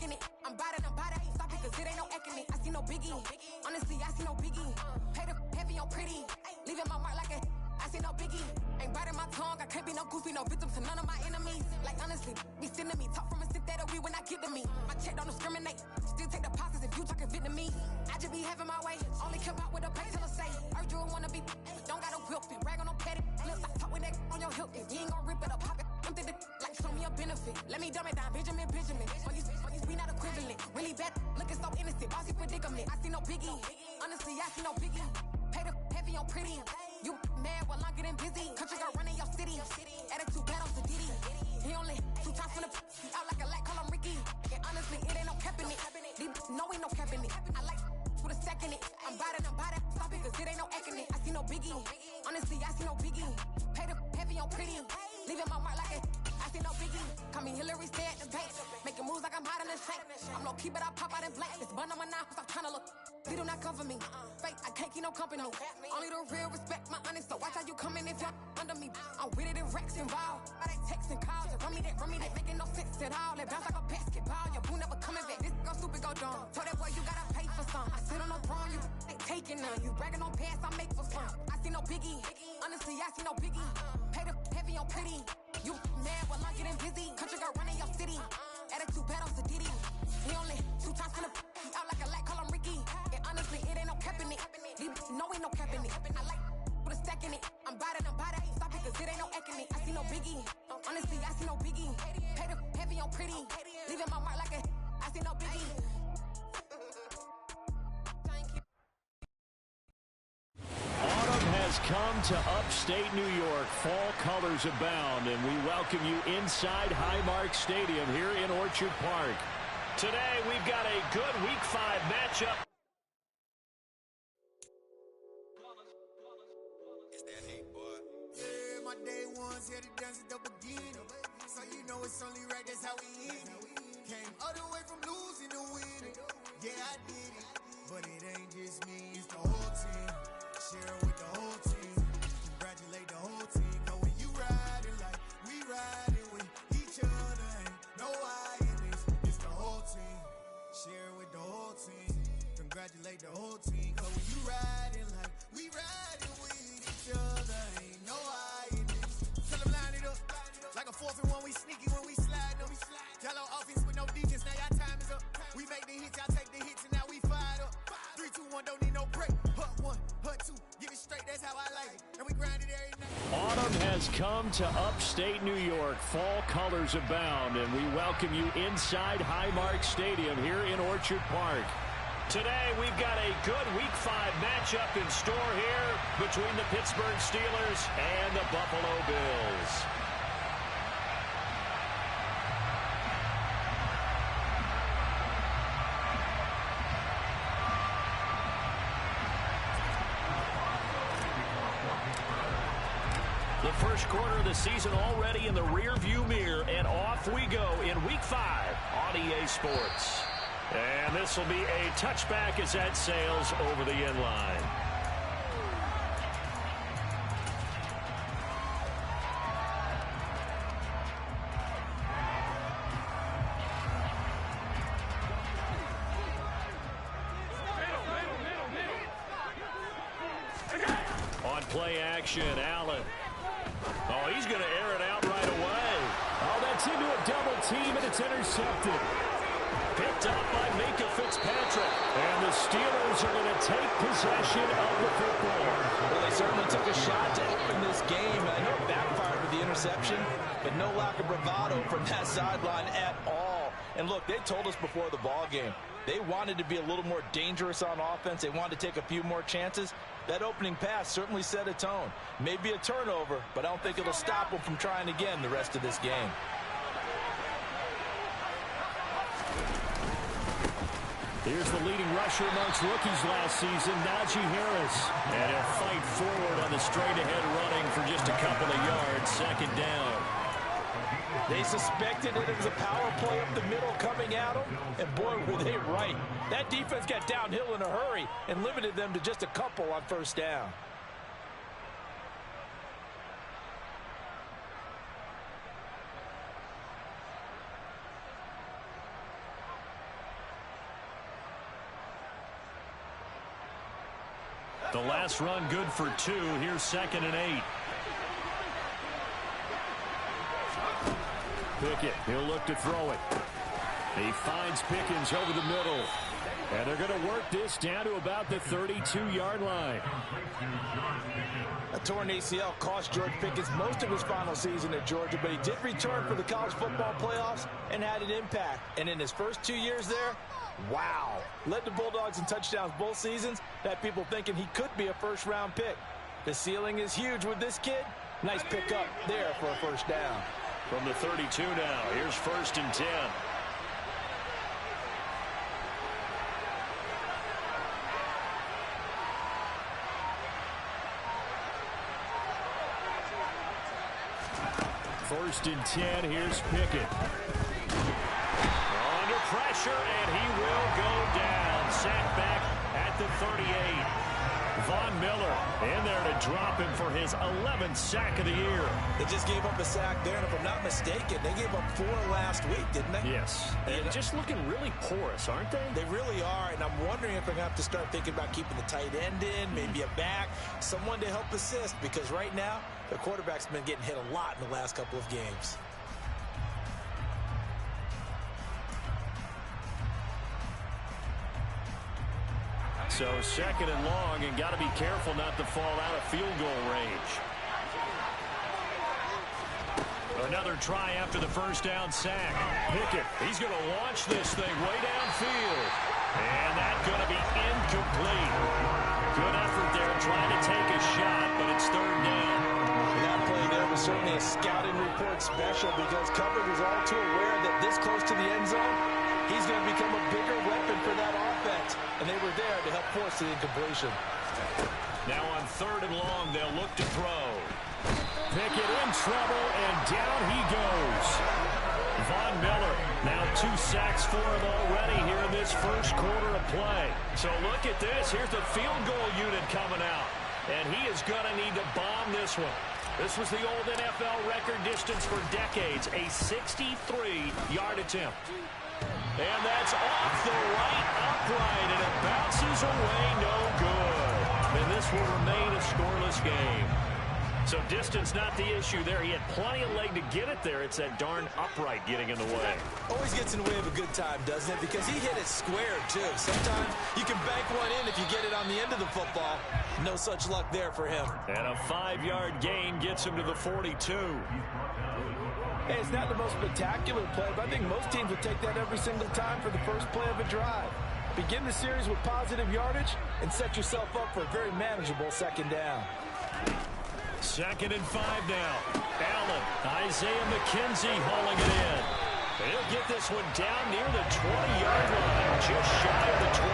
wrecking it. I'm bout it, ain't stopping cause it ain't no ecking it. I see no biggie, honestly, I see no biggie. Pay the heavy on pretty, leaving my mark like a, I see no biggie. Ain't biting my tongue, I can't be no goofy, no victim to none of my enemies. Like honestly, be sending me, talk from a stick that'll be when I get to me. My check don't discriminate, still take deposits if you talking Vietnamese. I just be having my way, only come out with a pay till I say. Urge you wanna be, but don't gotta whip it, brag on no petty. Look, I talk with that on your hip, if you ain't gon' rip it up, pop it. I'm thinking like show me a benefit. Let me dumb it down, Benjamin. For you, we not equivalent. Really bad, looking so innocent, bossy predicament. I see no biggie, honestly, I see no biggie. Pay the heavy on pretty. You mad while I'm getting busy. Country girl running your city. Attitude bad on the Diddy. He only 2 times from the out like a light, call him Ricky. And honestly, it ain't no cap in it. No, ain't no cap in it. I like with a second it. I'm bout it. Stop it, cause it ain't no acting it. I see no biggie. Honestly, I see no biggie. Pay the heavy on pretty. Leaving my mark like it. I see no biggie. Call me Hillary, stay at the bank. Making moves like I'm hot in the shank. I'm low key, but I pop out in blank. It's bun on my knife, stop trying to look. They do not come for me. Fake, I can't keep no company. Only the real respect my honest. So watch how you coming if you're under me. I'm with it in Rex involved. I they texting calls. Run me that, making no sense at all. They bounce like a basketball. Your boo never coming back. This go stupid, go dumb. Told that boy you gotta pay for some. I sit on no throne, you ain't taking none. You bragging on past, I make for fun. I see no biggie. Honestly, I see no biggie. Pay the heavy on pretty. You mad while I'm getting busy. Country girl running your city. Attitude bad on the Diddy. He only 2 times from the out like a light, call him Ricky. And honestly, it ain't no cap in it. No, ain't no cap in it. I like with a stack in it. I'm bout it. Stop it, cause it ain't no acting it. I see no biggie. Honestly, I see no biggie. Pay the heavy on pretty. Leaving my mark like a, I see no biggie. Autumn has come to upstate New York. Fall colors abound, and we welcome you inside Highmark Stadium here in Orchard Park. Today, we've got a good Week 5 matchup. It's that heat, boy. Yeah, my day ones here to dance at the beginning. So you know it's only right, that's how we end it. Came all the way from losing to winning. Yeah, I did it. But it ain't just me, it's the whole team. Share with the whole team. Congratulate the whole team. Cause when you riding like we riding with each other, ain't no I in this. It's the whole team. Share with the whole team. Congratulate the whole team. Cause when you riding like we riding with each other, ain't no I in this. Tell them line it up. Like a 4th and 1, we sneaky when we slide them. Yellow offense with no defense, now y'all time is up. We make the hits, y'all take the hits, and now we fired up. 3, 2, 1, don't need no break. Hut 1, hut 2, give it straight, that's how I like it. And we grind it every night. Autumn has come to upstate New York. Fall colors abound, and we welcome you inside Highmark Stadium here in Orchard Park. Today, we've got a good Week 5 matchup in store here between the Pittsburgh Steelers and the Buffalo Bills. The first quarter of the season already in the rear-view mirror, and off we go in Week 5 on EA Sports. And this will be a touchback as that sails over the end line. On play action, Allen. Oh, he's going to air it out right away. Oh, that's into a double team, and it's intercepted. Picked up by Minkah Fitzpatrick. And the Steelers are going to take possession of the football. Well, they certainly took a shot to open this game. I know it backfired with the interception, but no lack of bravado from that sideline at all. And look, they told us before the ball game, they wanted to be a little more dangerous on offense. They wanted to take a few more chances. That opening pass certainly set a tone. Maybe a turnover, but I don't think it'll stop them from trying again the rest of this game. Here's the leading rusher amongst rookies last season, Najee Harris. And he'll fight forward on the straight-ahead running for just a couple of yards, 2nd down. They suspected it was a power play up the middle coming at them, and boy, were they right. That defense got downhill in a hurry and limited them to just a couple on 1st down. The last run good for 2. Here's 2nd and 8. Pickett, he'll look to throw it. He finds Pickens over the middle. And they're going to work this down to about the 32-yard line. A torn ACL cost George Pickens most of his final season at Georgia, but he did return for the college football playoffs and had an impact. And in his first 2 years there, wow. Led the Bulldogs in touchdowns both seasons. Had people thinking he could be a first-round pick. The ceiling is huge with this kid. Nice pickup there for a first down. From the 32 now, here's 1st and 10. First and 10, here's Pickett. Under pressure, and he will go down. Sacked back at the 38. Von Miller in there to drop him for his 11th sack of the year. They just gave up a sack there, and if I'm not mistaken, they gave up 4 last week, didn't they? Yes. And just looking really porous, aren't they? They really are, and I'm wondering if they're going to have to start thinking about keeping the tight end in, maybe a back, someone to help assist, because right now, the quarterback's been getting hit a lot in the last couple of games. So 2nd and long, and got to be careful not to fall out of field goal range. Another try after the first down sack. Pickett, he's going to launch this thing way downfield. And that's going to be incomplete. Good effort there trying to take a shot, but it's 3rd down. That play there was certainly a scouting report special because coverage was all too aware that this close to the end zone, he's going to become a bigger weapon for that offense. And they were there to help force the incompletion. Now on 3rd and long, they'll look to throw. Pickett in trouble, and down he goes. Von Miller, now 2 sacks for him already here in this first quarter of play. So look at this. Here's the field goal unit coming out. And he is going to need to bomb this one. This was the old NFL record distance for decades, a 63-yard attempt. And that's off the right upright, and it bounces away no good. And this will remain a scoreless game. So distance not the issue there. He had plenty of leg to get it there. It's that darn upright getting in the way. Always gets in the way of a good time, doesn't it? Because he hit it square, too. Sometimes you can bank one in if you get it on the end of the football. No such luck there for him. And a 5-yard gain gets him to the 42. Hey, it's not the most spectacular play, but I think most teams would take that every single time for the first play of a drive. Begin the series with positive yardage and set yourself up for a very manageable 2nd down. 2nd and 5 now. Allen, Isaiah McKenzie hauling it in. He'll get this one down near the 20-yard line, just shy of the 20.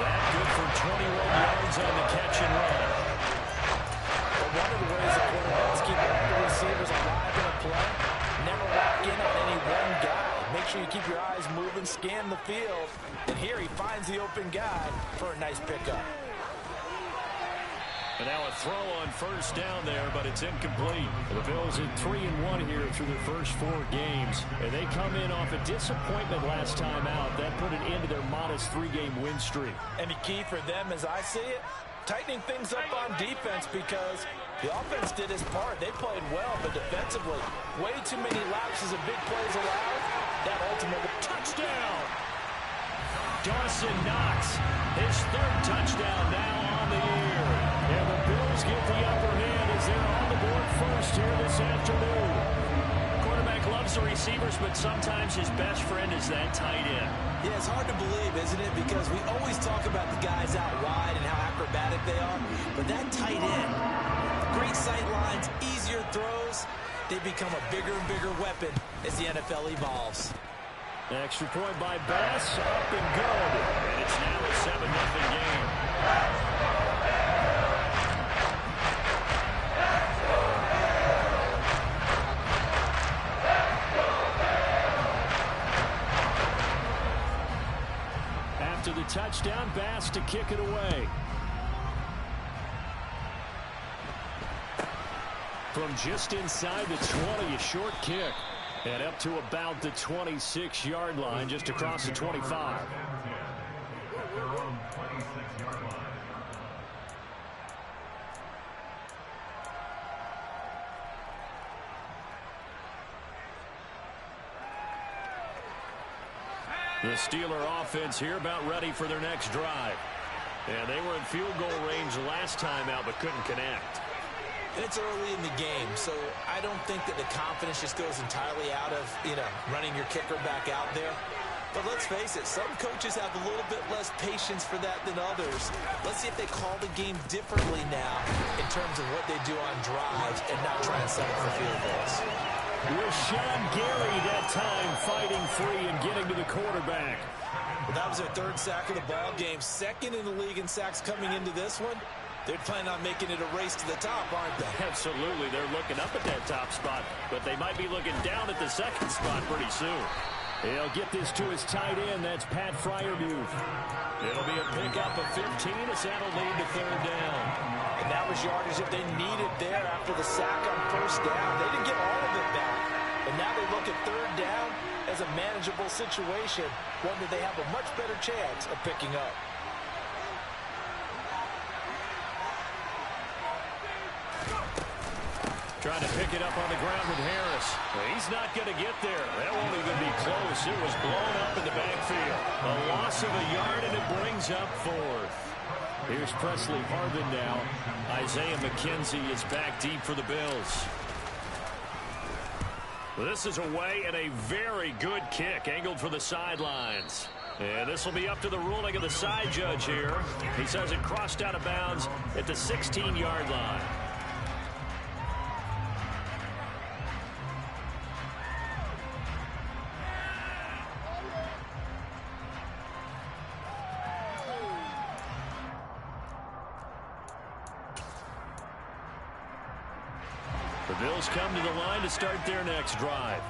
That good for 21 yards on the catch and run. But one of the ways the quarterbacks keep the receivers alive in a play, never lock in on any one guy. Make sure you keep your eyes moving, scan the field. And here he finds the open guy for a nice pickup. And now a throw on 1st down there, but it's incomplete. The Bills at 3-1 here through their first 4 games. And they come in off a disappointment last time out. That put an end to their modest 3-game win streak. And the key for them, as I see it, tightening things up on defense because the offense did its part. They played well, but defensively, way too many lapses of big plays allowed. That ultimate touchdown. Dawson Knox, his 3rd touchdown now on the year. And the Bills get the upper hand as they're on the board first here this afternoon. Quarterback loves the receivers, but sometimes his best friend is that tight end. Yeah, it's hard to believe, isn't it? Because we always talk about the guys out wide and how acrobatic they are. But that tight end, great sight lines, easier throws, they become a bigger and bigger weapon as the NFL evolves. Extra point by Bass, up and good. And it's now a 7-0 game. After the touchdown, Bass to kick it away. From just inside the 20, a short kick. And up to about the 26-yard line, just across the 25. The Steeler offense here about ready for their next drive. And they were in field goal range last time out but couldn't connect. It's early in the game, so I don't think that the confidence just goes entirely out of, running your kicker back out there. But let's face it, some coaches have a little bit less patience for that than others. Let's see if they call the game differently now in terms of what they do on drives and not try and settle for field goals. Rashawn Gary that time fighting free and getting to the quarterback. Well, that was their third sack of the ball game. Second in the league in sacks coming into this one. They're planning on making it a race to the top, aren't they? Absolutely. They're looking up at that top spot, but they might be looking down at the second spot pretty soon. He'll get this to his tight end. That's Pat Freiermuth. It'll be a pickup of 15 as that'll lead to third down. And that was yardage that they needed there after the sack on first down. They didn't get all of it back. And now they look at third down as a manageable situation, one that they have a much better chance of picking up. Trying to pick it up on the ground with Harris. He's not going to get there. That won't even be close. It was blown up in the backfield. A loss of a yard, and it brings up fourth. Here's Presley Harvin now. Isaiah McKenzie is back deep for the Bills. This is away and a very good kick angled for the sidelines. And this will be up to the ruling of the side judge here. He says it crossed out of bounds at the 16-yard line. The Bills come to the line to start their next drive.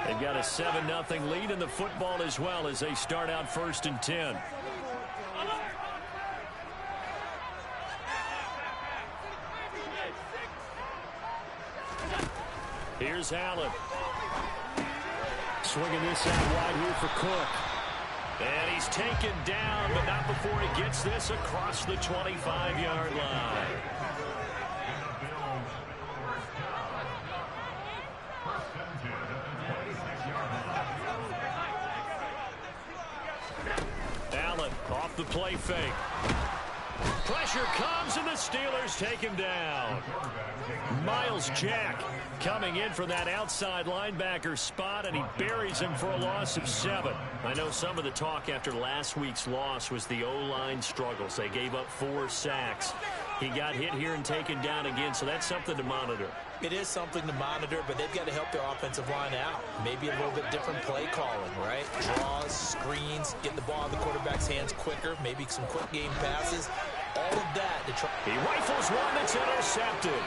They've got a 7-0 lead in the football as well as they start out 1st and 10. Here's Allen. Swinging this out wide here for Cook. And he's taken down, but not before he gets this across the 25-yard line. Allen off the play fake. Pressure comes, and the Steelers take him down. Miles Jack coming in for that outside linebacker spot, and he buries him for a loss of 7. I know some of the talk after last week's loss was the O-line struggles. They gave up 4 sacks. He got hit here and taken down again, so that's something to monitor. It is something to monitor, but they've got to help their offensive line out. Maybe a little bit different play calling, right? Draws, screens, get the ball in the quarterback's hands quicker, maybe some quick game passes. All of that to try. He rifles one that's intercepted.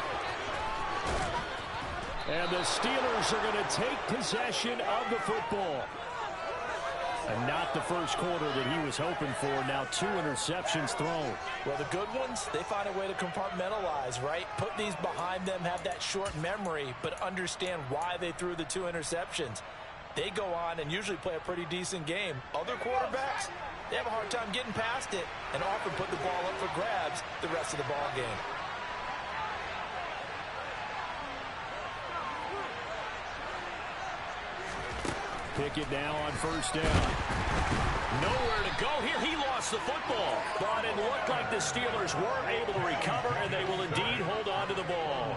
And the Steelers are going to take possession of the football. And not the first quarter that he was hoping for. Now 2 interceptions thrown. Well, the good ones, they find a way to compartmentalize, right? Put these behind them, have that short memory, but understand why they threw the 2 interceptions. They go on and usually play a pretty decent game. Other quarterbacks, they have a hard time getting past it and often put the ball up for grabs the rest of the ball game. Pickett now on first down. Nowhere to go here. He lost the football. But it looked like the Steelers were able to recover, and they will indeed hold on to the ball.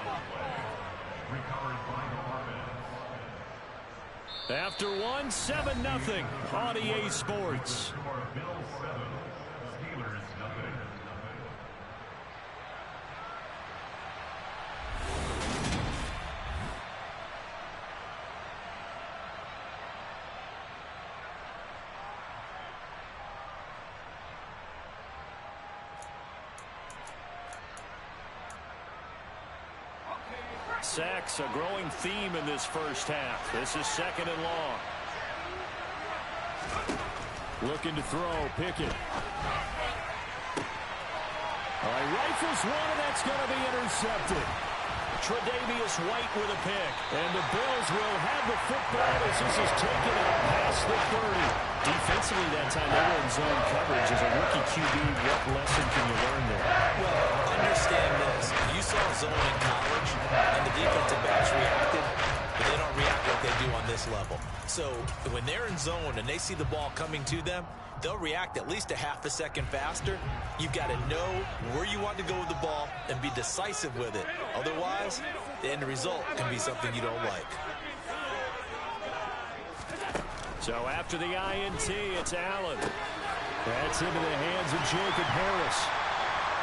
After 7-0 on EA Sports. Sacks, a growing theme in this first half. This is 2nd and long. Looking to throw, Pickett. Rifles one, and that's going to be intercepted. Tre'Davious White with a pick. And the Bills will have the football as this is taken out past the 30. Defensively that time, they were in zone coverage. As a rookie QB, what lesson can you learn there? Well, understand this. You saw zone in college, and the defensive backs reacted, but they don't react like they do on this level. So when they're in zone and they see the ball coming to them, they'll react at least a half a second faster. You've got to know where you want to go with the ball and be decisive with it. Otherwise, the end result can be something you don't like. So after the INT, it's Allen. That's into the hands of Jacob Harris.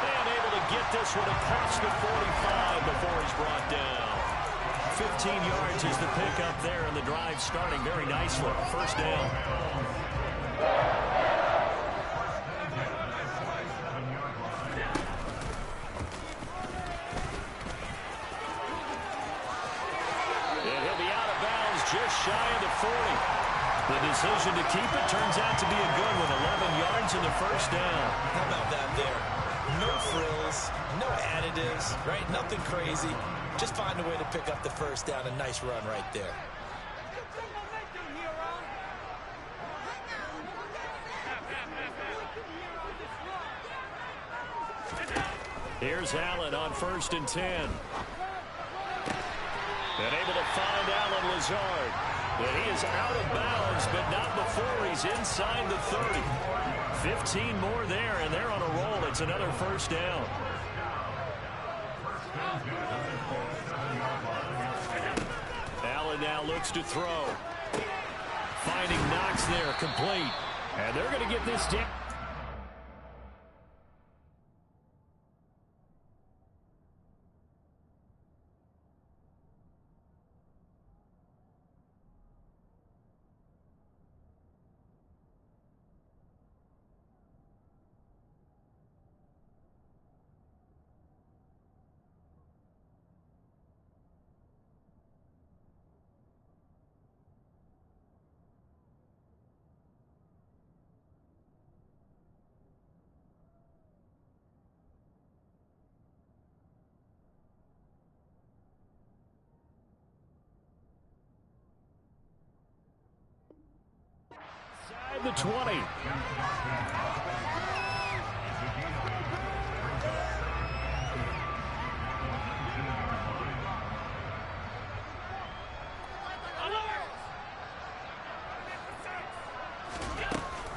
And able to get this one across the 45 before he's brought down. 15 yards is the pickup there, and the drive starting very nicely. First down. And he'll be out of bounds just shy of the 40. The decision to keep it turns out to be a good one. 11 yards in the first down. How about that there? No frills, no additives, right? Nothing crazy. Just find a way to pick up the first down. A nice run right there. Here's Allen on 1st and 10. And able to find Allen Lazard. But he is out of bounds, but not before he's inside the 30. 15 more there, and they're on a roll. It's another first down. Allen now looks to throw. Finding Knox there, complete. And they're going to get this down. The 20.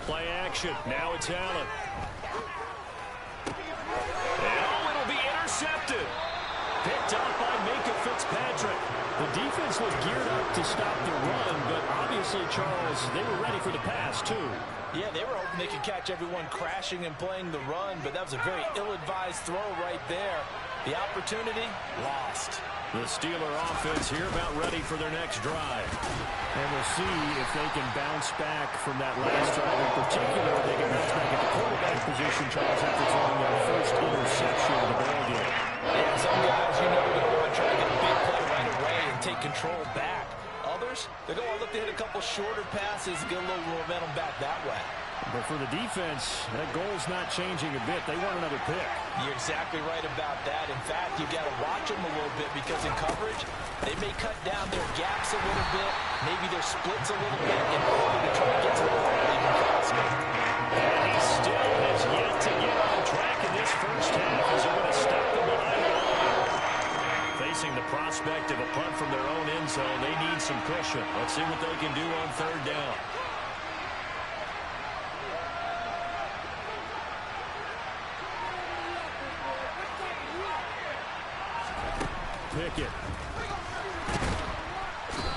Play action. Now it's Allen. Oh, it'll be intercepted. Picked up by Minkah Fitzpatrick. The defense was geared up to stop the run, but obviously, Charles, they were ready for the pass, too. Yeah, they were hoping they could catch everyone crashing and playing the run, but that was a very ill-advised throw right there. The opportunity, lost. The Steeler offense here about ready for their next drive. And we'll see if they can bounce back from that last drive. In particular, if they can bounce back at the quarterback position, Charles, after throwing their first interception of the ballgame. Yeah, some guys, you know, they're going to try to get a big play right away and take control back. Others, they're going to look to hit a couple shorter passes and get a little momentum back that way. But for the defense, that goal's not changing a bit. They want another pick. You're exactly right about that. In fact, you've got to watch them a little bit because in coverage, they may cut down their gaps a little bit, maybe their splits a little bit in order to try to get to the ball even faster. And he still has yet to get on track in this first half as they're going to stop them behind the line. Facing the prospect of a punt from their own end zone, they need some cushion. Let's see what they can do on 3rd down. Pickett.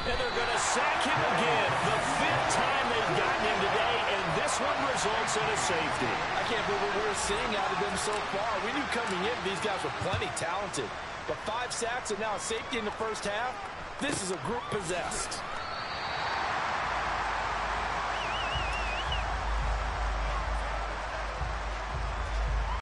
And they're going to sack him again. The 5th time they've gotten him today, and this one results in a safety. I can't believe what we're seeing out of them so far. We knew coming in these guys were plenty talented. But 5 sacks and now a safety in the first half, this is a group possessed.